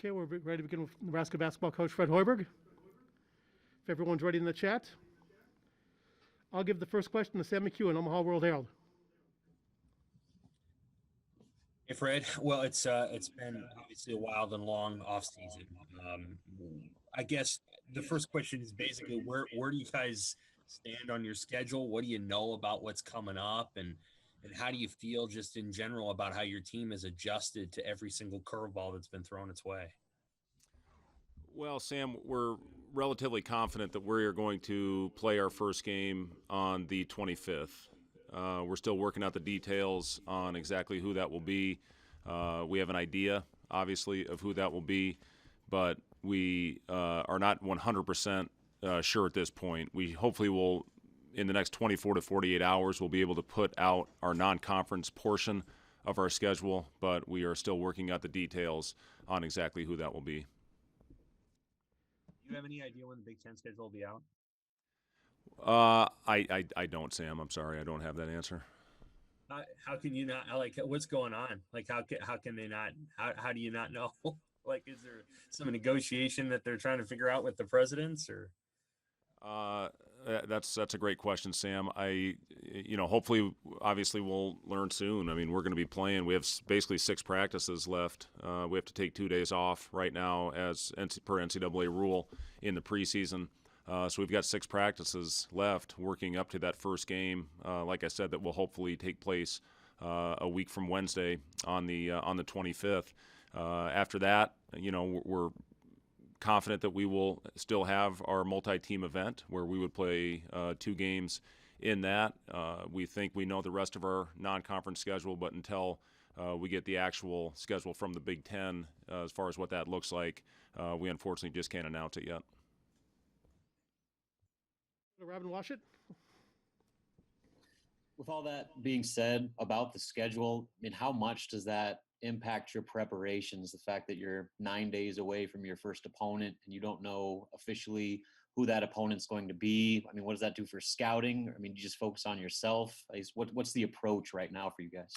Okay, we're ready to begin with Nebraska basketball coach Fred Hoiberg. If everyone's ready in the chat, I'll give the first question to Sam McHugh in Omaha World Herald. Hey Fred, well, it's been obviously a wild and long off season. I guess the first question is basically where do you guys stand on your schedule? What do you know about what's coming up, and how do you feel just in general about how your team has adjusted to every single curveball that's been thrown its way? Well, Sam, we're relatively confident that we're going to play our first game on the 25th. We're still working out the details on exactly who that will be. We have an idea, obviously, of who that will be, but we are not 100% sure at this point. We hopefully will, in the next 24 to 48 hours, we'll be able to put out our non-conference portion of our schedule, but we are still working out the details on exactly who that will be. Do you have any idea when the Big Ten schedule will be out? I don't, Sam. I'm sorry, I don't have that answer. How can you not, like, what's going on? Like, how can they not? How do you not know? Like, is there some negotiation that they're trying to figure out with the presidents, or? That's a great question, Sam. Hopefully, obviously, we'll learn soon. I mean, we're going to be playing. We have basically 6 practices left. We have to take 2 days off right now, as per NCAA rule, in the preseason. So we've got 6 practices left, working up to that first game. Like I said, that will hopefully take place a week from Wednesday on the 25th. After that, we're confident that we will still have our multi-team event where we would play 2 games in that. We think we know the rest of our non-conference schedule, but until we get the actual schedule from the Big Ten as far as what that looks like, we unfortunately just can't announce it yet. Robin Washut. With all that being said about the schedule, I mean, how much does that impact your preparations? The fact that you're 9 days away from your first opponent and you don't know officially who that opponent's going to be. I mean, what does that do for scouting? I mean, you just focus on yourself. What's the approach right now for you guys?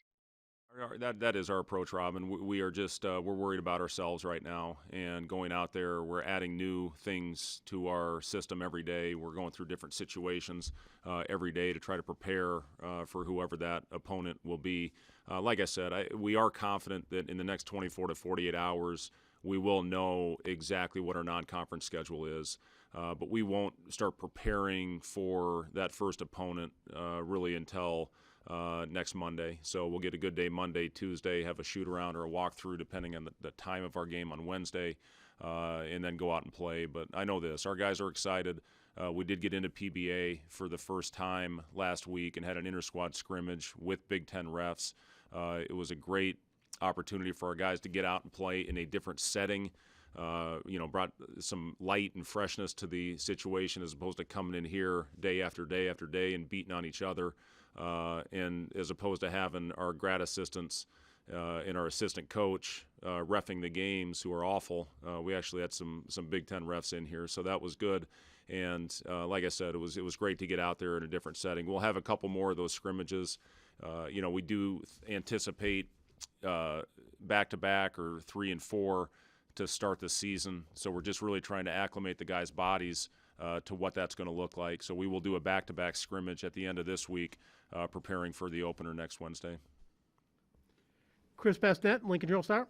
That is our approach, Robin. We are just we're worried about ourselves right now, and going out there, we're adding new things to our system every day. We're going through different situations every day to try to prepare for whoever that opponent will be. Like I said, we are confident that in the next 24 to 48 hours, we will know exactly what our non-conference schedule is. But we won't start preparing for that first opponent really until next Monday. So we'll get a good day Monday, Tuesday, have a shoot around or a walkthrough depending on the time of our game on Wednesday, and then go out and play. But I know this, our guys are excited. We did get into PBA for the first time last week and had an inter-squad scrimmage with Big Ten refs. It was a great opportunity for our guys to get out and play in a different setting. Brought some light and freshness to the situation as opposed to coming in here day after day after day and beating on each other. And as opposed to having our grad assistants and our assistant coach reffing the games, who are awful, we actually had some Big Ten refs in here, so that was good. And like I said, it was great to get out there in a different setting. We'll have a couple more of those scrimmages. We do anticipate back-to-back or 3 and 4 to start the season, so we're just really trying to acclimate the guys' bodies to what that's going to look like. So we will do a back-to-back scrimmage at the end of this week, preparing for the opener next Wednesday. Chris Basnett, Lincoln Journal-Star.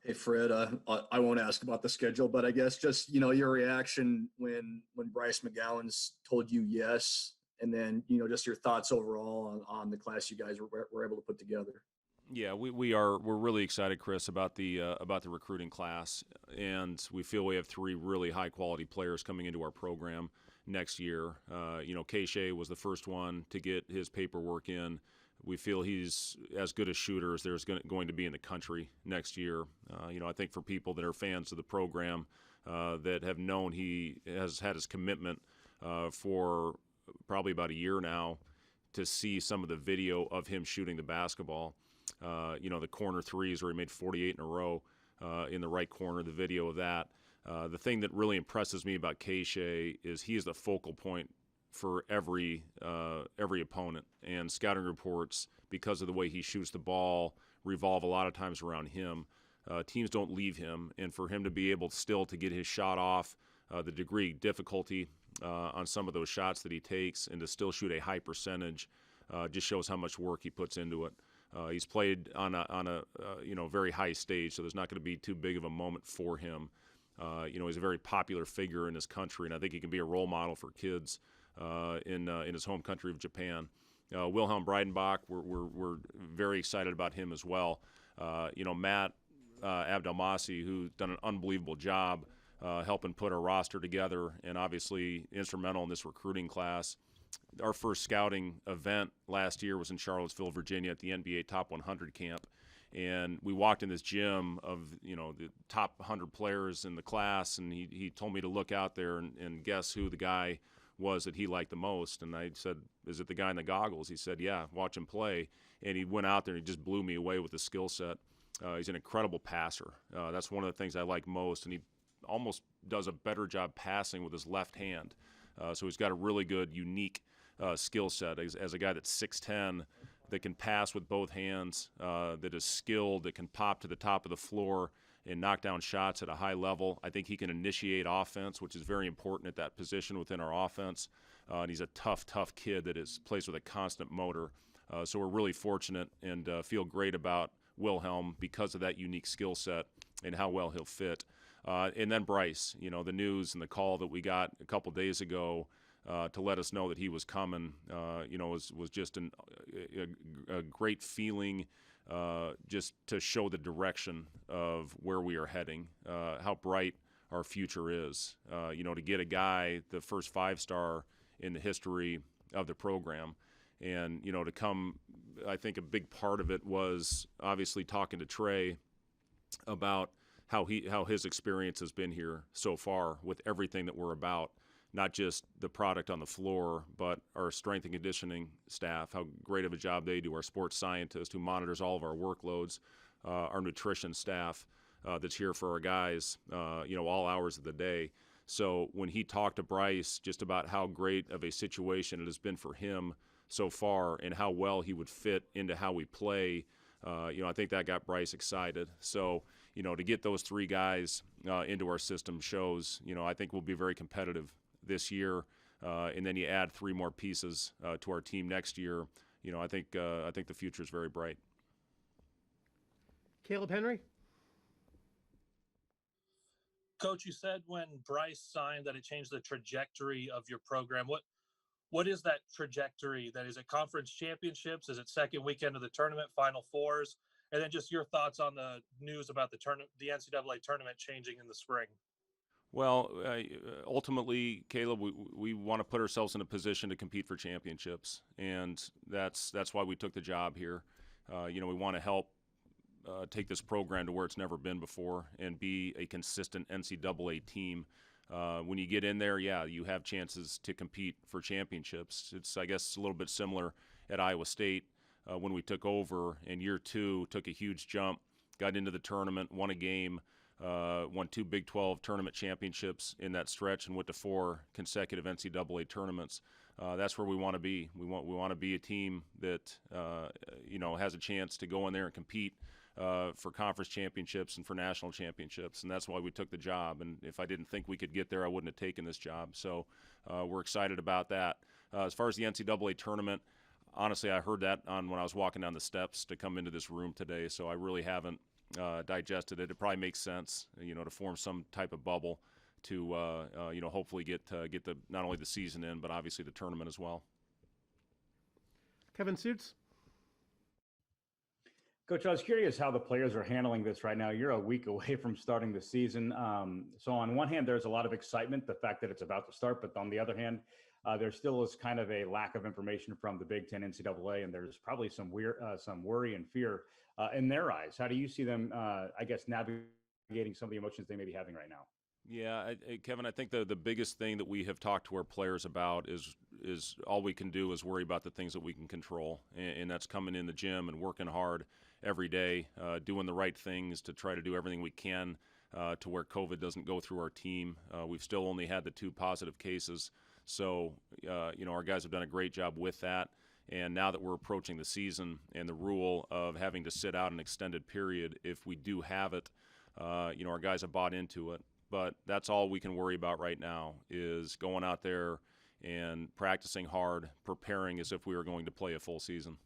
Hey, Fred, I won't ask about the schedule, but I guess just, your reaction when Bryce McGowan's told you yes, and then, just your thoughts overall on the class you guys were able to put together. Yeah, we're really excited, Chris, about the recruiting class, and we feel we have 3 really high quality players coming into our program next year. Keisha was the first one to get his paperwork in. We feel he's as good a shooter as there's going to be in the country next year. I think for people that are fans of the program that have known he has had his commitment for probably about a year now, to see some of the video of him shooting the basketball. The corner threes where he made 48 in a row in the right corner, the video of that. The thing that really impresses me about Keisha is he is the focal point for every opponent. And scouting reports, because of the way he shoots the ball, revolve a lot of times around him. teams don't leave him, and for him to be able still to get his shot off, the degree of difficulty on some of those shots that he takes, and to still shoot a high percentage, just shows how much work he puts into it. He's played on a very high stage, so there's not going to be too big of a moment for him. He's a very popular figure in his country, and I think he can be a role model for kids in his home country of Japan. Wilhelm Breidenbach, we're very excited about him as well. Matt Abdelmassi, who's done an unbelievable job helping put our roster together, and obviously instrumental in this recruiting class. Our first scouting event last year was in Charlottesville, Virginia, at the NBA Top 100 camp. And we walked in this gym of, the top 100 players in the class, and he told me to look out there and guess who the guy was that he liked the most. And I said, is it the guy in the goggles? He said, yeah, watch him play. And he went out there and he just blew me away with his skill set. He's an incredible passer. That's one of the things I like most. And he almost does a better job passing with his left hand. So he's got a really good, unique skill set as a guy that's 6'10", that can pass with both hands, that is skilled, that can pop to the top of the floor and knock down shots at a high level. I think he can initiate offense, which is very important at that position within our offense. And he's a tough kid that plays with a constant motor. So we're really fortunate and feel great about Wilhelm because of that unique skill set and how well he'll fit. And then Bryce, the news and the call that we got a couple days ago to let us know that he was coming, was just a great feeling, just to show the direction of where we are heading, how bright our future is. To get a guy, the first 5-star in the history of the program, and to come, I think a big part of it was obviously talking to Trey about how his experience has been here so far with everything that we're about. Not just the product on the floor, but our strength and conditioning staff, how great of a job they do, our sports scientist who monitors all of our workloads, our nutrition staff that's here for our guys, all hours of the day. So when he talked to Bryce just about how great of a situation it has been for him so far and how well he would fit into how we play, I think that got Bryce excited. So, to get those 3 guys into our system shows, I think we'll be very competitive this year, and then you add 3 more pieces to our team next year. I think the future is very bright. Caleb Henry? Coach, you said when Bryce signed that it changed the trajectory of your program. What is that trajectory? That is it conference championships? Is it second weekend of the tournament, Final Fours? And then just your thoughts on the news about the NCAA tournament changing in the spring. Well, ultimately, Caleb, we want to put ourselves in a position to compete for championships, and that's why we took the job here. We want to help take this program to where it's never been before and be a consistent NCAA team. When you get in there, you have chances to compete for championships. It's, I guess, a little bit similar at Iowa State when we took over in year 2, took a huge jump, got into the tournament, won a game, won 2 Big 12 tournament championships in that stretch, and went to 4 consecutive NCAA tournaments. That's where we want to be. We want to be a team that has a chance to go in there and compete for conference championships and for national championships, and that's why we took the job. And if I didn't think we could get there, I wouldn't have taken this job. So we're excited about that. As far as the NCAA tournament, honestly, I heard that when I was walking down the steps to come into this room today, so I really haven't digested it. It probably makes sense, to form some type of bubble to, hopefully get the not only the season in, but obviously the tournament as well. Kevin Suits? Coach, I was curious how the players are handling this right now. You're a week away from starting the season. So on one hand, there's a lot of excitement, the fact that it's about to start, but on the other hand, there still is kind of a lack of information from the Big Ten NCAA, and there's probably some worry and fear in their eyes. How do you see them, navigating some of the emotions they may be having right now? Yeah, Kevin, I think the biggest thing that we have talked to our players about is all we can do is worry about the things that we can control, and that's coming in the gym and working hard every day, doing the right things to try to do everything we can to where COVID doesn't go through our team. We've still only had the 2 positive cases, so our guys have done a great job with that, And now that we're approaching the season and the rule of having to sit out an extended period, if we do have it, our guys have bought into it. But that's all we can worry about right now is going out there and practicing hard, preparing as if we were going to play a full season.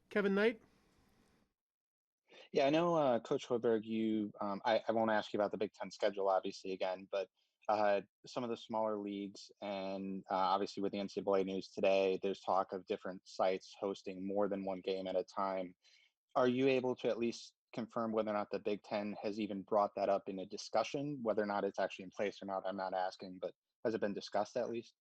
Kevin Knight? Yeah, I know, Coach Hoiberg, I won't ask you about the Big Ten schedule, obviously, again, but some of the smaller leagues and obviously with the NCAA news today, there's talk of different sites hosting more than one game at a time. Are you able to at least confirm whether or not the Big Ten has even brought that up in a discussion, whether or not it's actually in place or not? I'm not asking, but has it been discussed at least?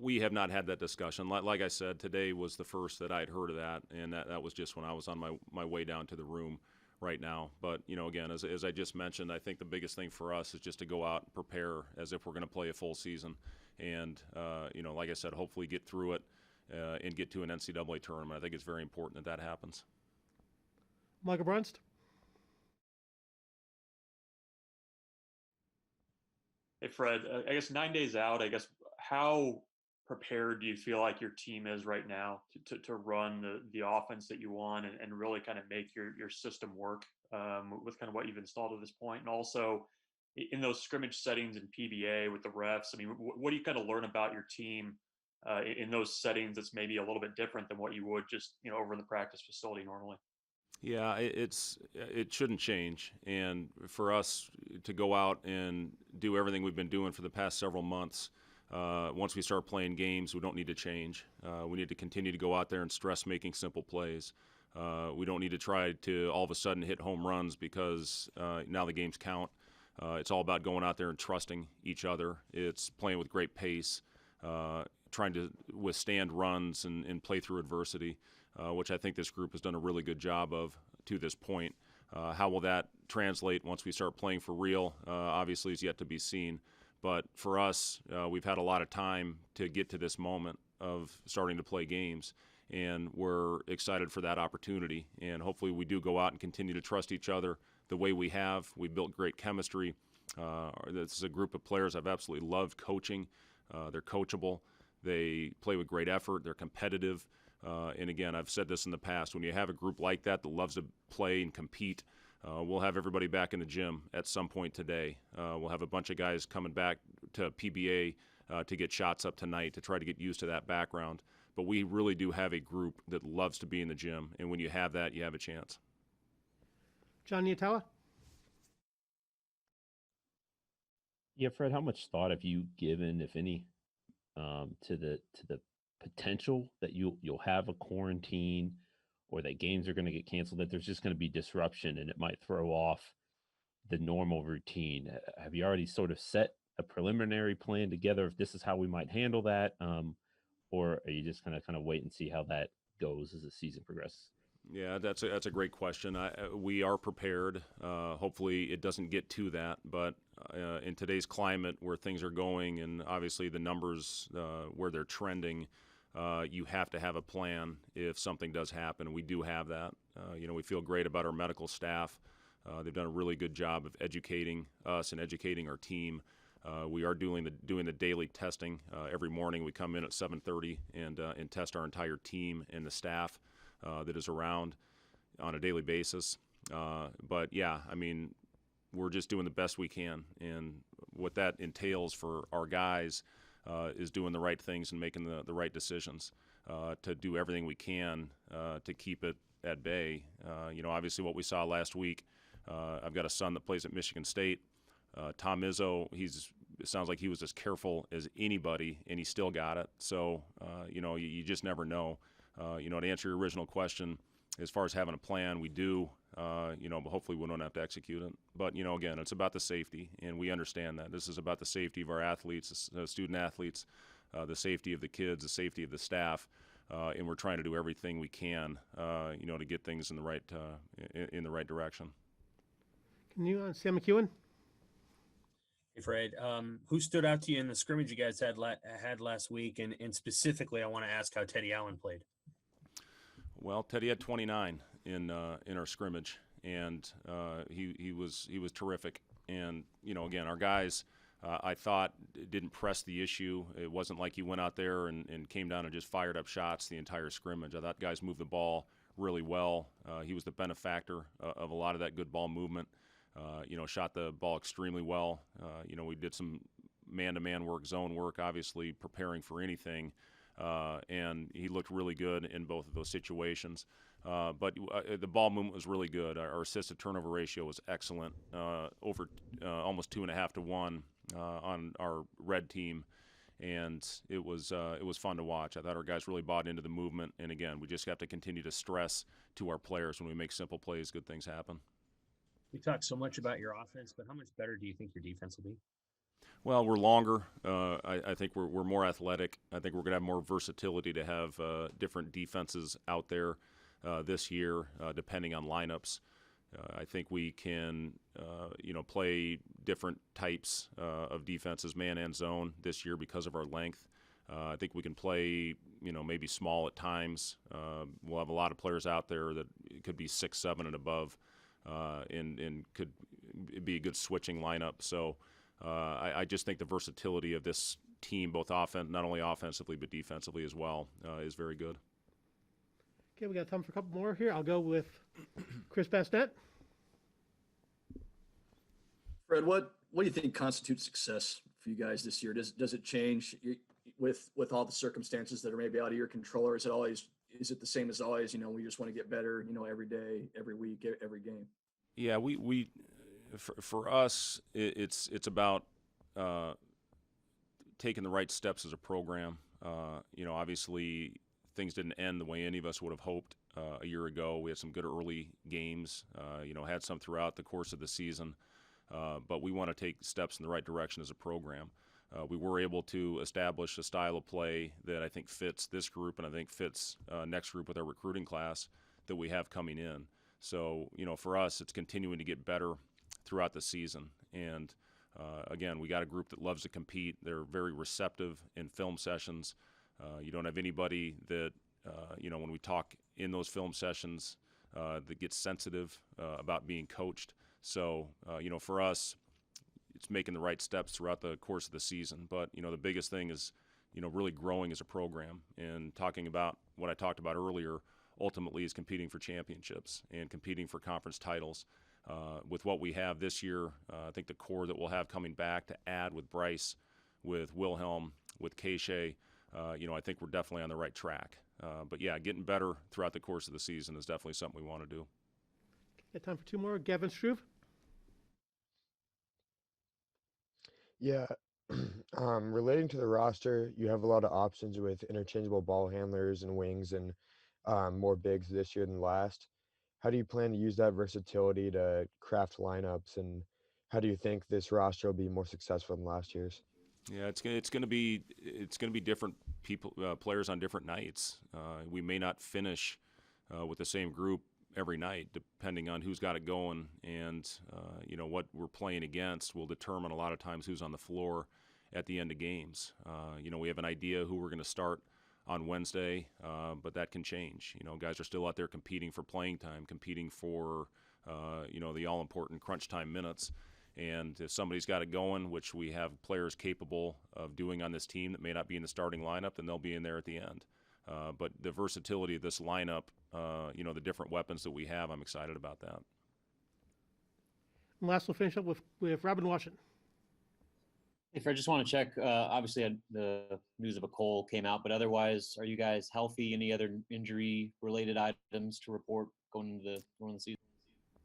We have not had that discussion. Like I said, today was the first that I'd heard of that, and that was just when I was on my way down to the room right now. But, again, as I just mentioned, I think the biggest thing for us is just to go out and prepare as if we're going to play a full season. And, like I said, hopefully get through it and get to an NCAA tournament. I think it's very important that happens. Michael Brunst? Hey, Fred, I guess 9 days out, how prepared do you feel like your team is right now to run the offense that you want and really kind of make your system work with kind of what you've installed at this point? And also in those scrimmage settings in PBA with the refs, I mean, what do you kind of learn about your team in those settings that's maybe a little bit different than what you would just, over in the practice facility normally? Yeah, it shouldn't change. And for us to go out and do everything we've been doing for the past several months, once we start playing games, we don't need to change. We need to continue to go out there and stress making simple plays. We don't need to try to all of a sudden hit home runs because now the games count. It's all about going out there and trusting each other. It's playing with great pace, trying to withstand runs and play through adversity. Which I think this group has done a really good job of to this point. How will that translate once we start playing for real? Obviously, is yet to be seen. But for us, we've had a lot of time to get to this moment of starting to play games, and we're excited for that opportunity. And hopefully we do go out and continue to trust each other the way we have. We built great chemistry. This is a group of players I've absolutely loved coaching. They're coachable. They play with great effort. They're competitive. And again, I've said this in the past, when you have a group like that loves to play and compete, we'll have everybody back in the gym at some point today. We'll have a bunch of guys coming back to PBA to get shots up tonight to try to get used to that background. But we really do have a group that loves to be in the gym, and when you have that, you have a chance. John Niatawa? Yeah, Fred, how much thought have you given, if any, to the potential that you'll have a quarantine or that games are going to get canceled, that there's just going to be disruption and it might throw off the normal routine? Have you already sort of set a preliminary plan together if this is how we might handle that? Or are you just going to kind of wait and see how that goes as the season progresses? Yeah, that's a great question. We are prepared. Hopefully it doesn't get to that, but in today's climate where things are going and obviously the numbers where they're trending, you have to have a plan if something does happen. We do have that. We feel great about our medical staff. They've done a really good job of educating us and educating our team. We are doing the daily testing. Every morning we come in at 7:30 and test our entire team and the staff that is around on a daily basis. But yeah, I mean, we're just doing the best we can. And what that entails for our guys is doing the right things and making the right decisions to do everything we can to keep it at bay. Obviously what we saw last week, I've got a son that plays at Michigan State. Tom Izzo, it sounds like he was as careful as anybody, and he still got it. So, you just never know. To answer your original question, as far as having a plan, we do, but hopefully we don't have to execute it. But, again, it's about the safety, and we understand that. This is about the safety of our athletes, student athletes, the safety of the kids, the safety of the staff, and we're trying to do everything we can, to get things in the right direction. Can you, Sam McEwen? Hey, Fred, who stood out to you in the scrimmage you guys had last week? And specifically, I want to ask how Teddy Allen played. Well, Teddy had 29 in our scrimmage, and he was terrific. And again, our guys I thought it didn't press the issue. It wasn't like he went out there and came down and just fired up shots the entire scrimmage. I thought guys moved the ball really well. He was the benefactor of a lot of that good ball movement. Shot the ball extremely well. We did some man-to-man work, zone work, obviously preparing for anything, and he looked really good in both of those situations. But the ball movement was really good. Our assisted turnover ratio was excellent, over almost 2.5 to 1 on our red team, and it was fun to watch. I thought our guys really bought into the movement, and again, we just have to continue to stress to our players when we make simple plays, good things happen. We talked so much about your offense, but how much better do you think your defense will be? Well, we're longer. I think we're more athletic. I think we're going to have more versatility to have different defenses out there this year, depending on lineups. I think we can, play different types of defenses, man and zone, this year because of our length. I think we can play, maybe small at times. We'll have a lot of players out there that could be 6'7" and above, and could be a good switching lineup. So I just think the versatility of this team, both not only offensively but defensively as well, is very good. Okay, we got time for a couple more here. I'll go with Chris Bastet. Fred, what do you think constitutes success for you guys this year? Does it change with all the circumstances that are maybe out of your control, or is it the same as always? We just want to get better, every day, every week, every game. Yeah, we for us, it's about taking the right steps as a program. Obviously things didn't end the way any of us would have hoped a year ago. We had some good early games, had some throughout the course of the season, but we want to take steps in the right direction as a program. We were able to establish a style of play that I think fits this group and I think fits next group with our recruiting class that we have coming in. So, for us, it's continuing to get better throughout the season. And again, we got a group that loves to compete. They're very receptive in film sessions. You don't have anybody that, when we talk in those film sessions, that gets sensitive about being coached. So, for us, it's making the right steps throughout the course of the season. But, the biggest thing is, really growing as a program and talking about what I talked about earlier, ultimately is competing for championships and competing for conference titles. With what we have this year, I think the core that we'll have coming back to add with Bryce, with Wilhelm, with Keisha, I think we're definitely on the right track. But yeah, getting better throughout the course of the season is definitely something we want to do. Got time for two more. Gavin Struve. Yeah. Relating to the roster, you have a lot of options with interchangeable ball handlers and wings and more bigs this year than last. How do you plan to use that versatility to craft lineups, and how do you think this roster will be more successful than last year's? Yeah, it's going to be different players on different nights. We may not finish with the same group every night, depending on who's got it going, and what we're playing against will determine a lot of times who's on the floor at the end of games. We have an idea who we're going to start on Wednesday, but that can change. Guys are still out there competing for playing time, competing for the all-important crunch time minutes. And if somebody's got it going, which we have players capable of doing on this team that may not be in the starting lineup, then they'll be in there at the end. But the versatility of this lineup, the different weapons that we have, I'm excited about that. And last, we'll finish up with Robin Washington. If I just want to check, obviously the news of a cold came out, but otherwise, are you guys healthy? Any other injury-related items to report going into the season?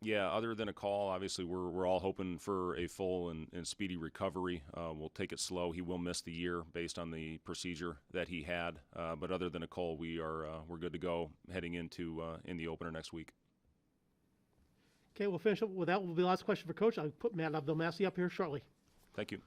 Yeah, other than a call, obviously we're all hoping for a full and speedy recovery. We'll take it slow. He will miss the year based on the procedure that he had. But other than a call, we're good to go heading into in the opener next week. Okay, we'll finish up with that. Will be the last question for Coach. I'll put Matt Abdelmassi up here shortly. Thank you.